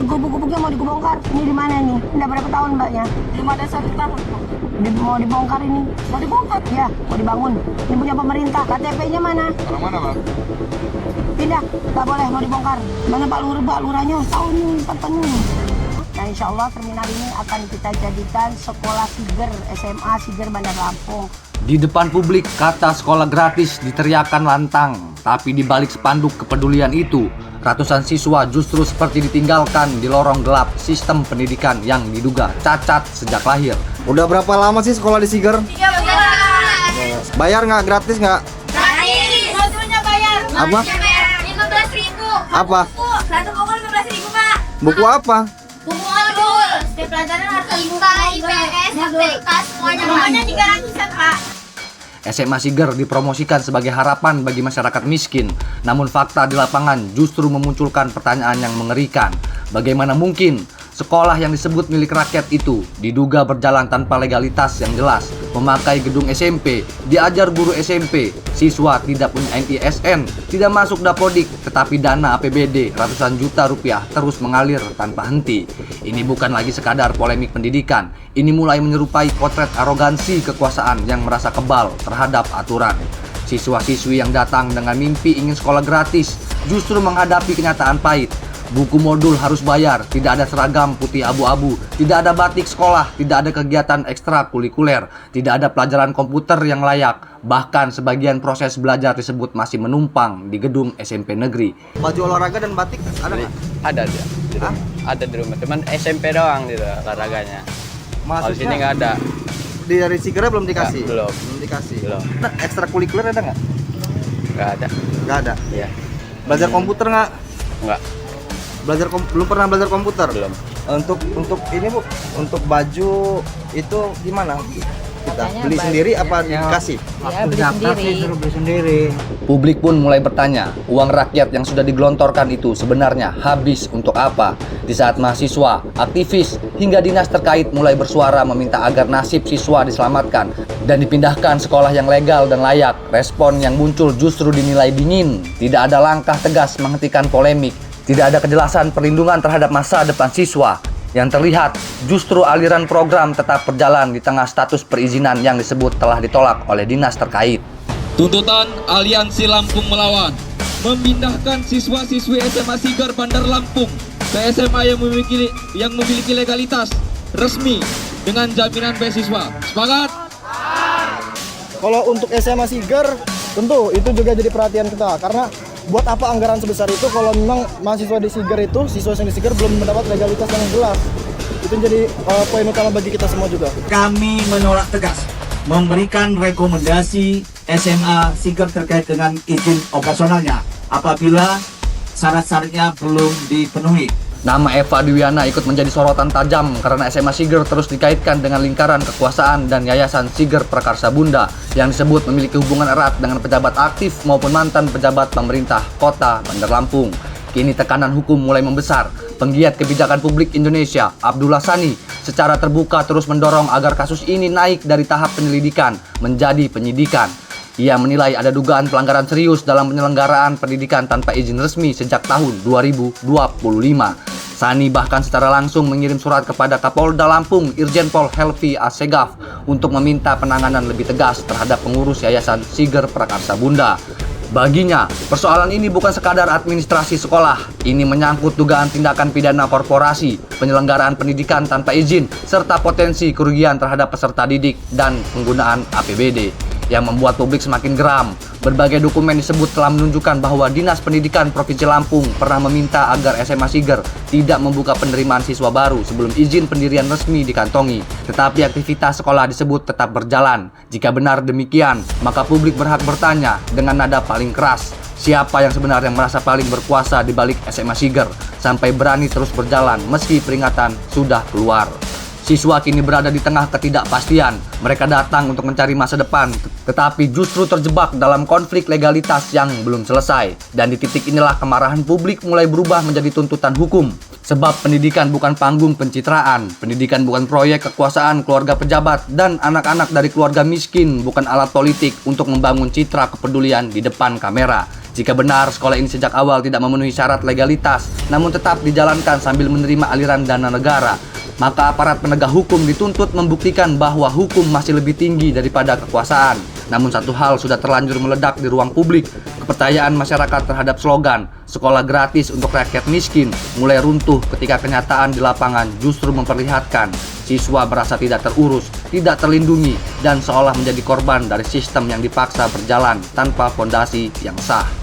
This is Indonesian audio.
Gubuk-gubuknya mau dibongkar. Ini di mana nih? Udah berapa tahun mbaknya? Belum ada 1 tahun. Mau dibongkar ini. Mau dibongkar? Ya, mau dibangun. Ini punya pemerintah. KTP-nya mana? Orang mana, Bang? Pindah. Nggak boleh, mau dibongkar. Mana Pak Lurah? Pak Lurahnya tahu nih, kapan nih. Nah, insya Allah terminal ini akan kita jadikan sekolah Siger, SMA Siger Bandar Lampung. Di depan publik, kata sekolah gratis diteriakan lantang. Tapi di balik spanduk kepedulian itu, ratusan siswa justru seperti ditinggalkan di lorong gelap sistem pendidikan yang diduga cacat sejak lahir. Udah berapa lama sih sekolah di Siger? 3 bulan. Bayar nggak? Gratis nggak? Gratis. Modulnya bayar. Apa? Bayar 15.000. Apa? Satu buku 15.000, Pak. Buku apa? Buku modul. Setiap pelajaran harus IPA, IPS, TK, semuanya 300-an, Pak. SMA Siger dipromosikan sebagai harapan bagi masyarakat miskin. Namun fakta di lapangan justru memunculkan pertanyaan yang mengerikan. Bagaimana mungkin sekolah yang disebut milik rakyat itu diduga berjalan tanpa legalitas yang jelas, memakai gedung SMP, diajar guru SMP, siswa tidak punya NISN, tidak masuk Dapodik, tetapi dana APBD ratusan juta rupiah terus mengalir tanpa henti. Ini bukan lagi sekadar polemik pendidikan, ini mulai menyerupai potret arogansi kekuasaan yang merasa kebal terhadap aturan. Siswa-siswi yang datang dengan mimpi ingin sekolah gratis justru menghadapi kenyataan pahit. Buku modul harus bayar, tidak ada seragam putih abu-abu, tidak ada batik sekolah, tidak ada kegiatan ekstrakurikuler, tidak ada pelajaran komputer yang layak. Bahkan sebagian proses belajar tersebut masih menumpang di gedung SMP negeri. Baju olahraga dan batik ada nggak? Ada dia di rumah. Ada di rumah, cuman SMP doang gitu olahraganya. Kalau sini nggak ada. Dari Sigernya belum dikasih? Belum. Belum dikasih? Belum. Nah, ekstrakurikuler ada nggak? Nggak ada. Nggak ada? Iya. Belajar komputer nggak? Nggak. Belum pernah belajar komputer? Belum. Untuk ini Bu, untuk baju itu gimana? Kita beli sendiri apa dikasih? Ya, beli sendiri. Publik pun mulai bertanya, uang rakyat yang sudah digelontorkan itu sebenarnya habis untuk apa? Di saat mahasiswa, aktivis, hingga dinas terkait mulai bersuara meminta agar nasib siswa diselamatkan dan dipindahkan sekolah yang legal dan layak, respon yang muncul justru dinilai dingin. Tidak ada langkah tegas menghentikan polemik, tidak ada kejelasan perlindungan terhadap masa depan siswa. Yang terlihat justru aliran program tetap berjalan di tengah status perizinan yang disebut telah ditolak oleh dinas terkait. Tuntutan Aliansi Lampung Melawan memindahkan siswa-siswi SMA Siger Bandar Lampung ke SMA yang memiliki legalitas resmi dengan jaminan beasiswa. Semangat! Kalau untuk SMA Siger, tentu itu juga jadi perhatian kita karena buat apa anggaran sebesar itu kalau memang mahasiswa di Siger itu, siswa yang di Siger belum mendapat legalitas yang jelas. Itu jadi poin utama bagi kita semua juga. Kami menolak tegas memberikan rekomendasi SMA Siger terkait dengan izin operasionalnya apabila syarat-syaratnya belum dipenuhi. Nama Eva Dwiana ikut menjadi sorotan tajam karena SMA Siger terus dikaitkan dengan lingkaran kekuasaan dan Yayasan Siger Prakarsa Bunda yang disebut memiliki hubungan erat dengan pejabat aktif maupun mantan pejabat pemerintah Kota Bandar Lampung. Kini tekanan hukum mulai membesar. Penggiat kebijakan publik Indonesia, Abdullah Sani, secara terbuka terus mendorong agar kasus ini naik dari tahap penyelidikan menjadi penyidikan. Ia menilai ada dugaan pelanggaran serius dalam penyelenggaraan pendidikan tanpa izin resmi sejak tahun 2025. Sani bahkan secara langsung mengirim surat kepada Kapolda Lampung Irjen Pol Helvi Assegaf untuk meminta penanganan lebih tegas terhadap pengurus Yayasan Siger Prakarsa Bunda. Baginya, persoalan ini bukan sekadar administrasi sekolah. Ini menyangkut dugaan tindakan pidana korporasi, penyelenggaraan pendidikan tanpa izin, serta potensi kerugian terhadap peserta didik dan penggunaan APBD. Yang membuat publik semakin geram. Berbagai dokumen disebut telah menunjukkan bahwa Dinas Pendidikan Provinsi Lampung pernah meminta agar SMA Siger tidak membuka penerimaan siswa baru sebelum izin pendirian resmi dikantongi. Tetapi aktivitas sekolah disebut tetap berjalan. Jika benar demikian, maka publik berhak bertanya dengan nada paling keras, siapa yang sebenarnya merasa paling berkuasa di balik SMA Siger sampai berani terus berjalan meski peringatan sudah keluar. Siswa kini berada di tengah ketidakpastian. Mereka datang untuk mencari masa depan, tetapi justru terjebak dalam konflik legalitas yang belum selesai. Dan di titik inilah kemarahan publik mulai berubah menjadi tuntutan hukum. Sebab pendidikan bukan panggung pencitraan, pendidikan bukan proyek kekuasaan keluarga pejabat, dan anak-anak dari keluarga miskin bukan alat politik untuk membangun citra kepedulian di depan kamera. Jika benar sekolah ini sejak awal tidak memenuhi syarat legalitas, namun tetap dijalankan sambil menerima aliran dana negara, maka aparat penegak hukum dituntut membuktikan bahwa hukum masih lebih tinggi daripada kekuasaan. Namun satu hal sudah terlanjur meledak di ruang publik, kepercayaan masyarakat terhadap slogan sekolah gratis untuk rakyat miskin mulai runtuh ketika kenyataan di lapangan justru memperlihatkan siswa merasa tidak terurus, tidak terlindungi, dan seolah menjadi korban dari sistem yang dipaksa berjalan tanpa fondasi yang sah.